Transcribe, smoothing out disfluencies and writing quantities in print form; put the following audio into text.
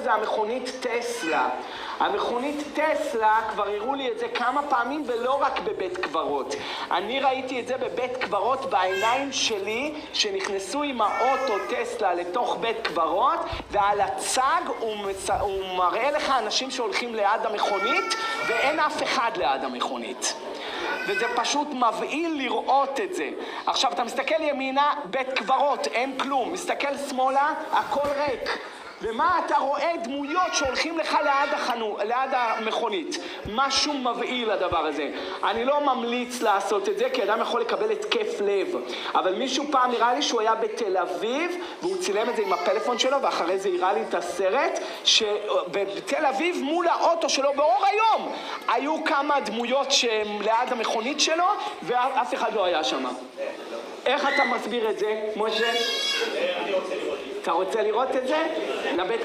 זה המכונית טסלה. המכונית טסלה, כבר הראו לי את זה כמה פעמים ולא רק בבית קברות. אני ראיתי את זה בבית קברות בעיניים שלי, שנכנסו עם האוטו טסלה לתוך בית קברות, ועל הצג הוא מראה לך אנשים שהולכים ליד המכונית, ואין אף אחד ליד המכונית. וזה פשוט מבהיל לראות את זה. עכשיו, אתה מסתכל ימינה, בית קברות, אין כלום. מסתכל שמאלה, הכל ריק. ומה אתה רואה? דמויות שהולכים לך ליד המכונית. משהו מבהיל הדבר הזה. אני לא ממליץ לעשות את זה, כי אדם יכול לקבל התקף לב. אבל מישהו פעם נראה לי שהוא היה בתל אביב, והוא צילם את זה עם הפלאפון שלו, ואחרי זה הראה לי את הסרט, שבתל אביב מול האוטו שלו באור היום, היו כמה דמויות שהם ליד המכונית שלו, ואף אחד לא היה שם. איך אתה מסביר את זה, משה? אני רוצה לראות את זה. אתה רוצה לראות את זה? לבית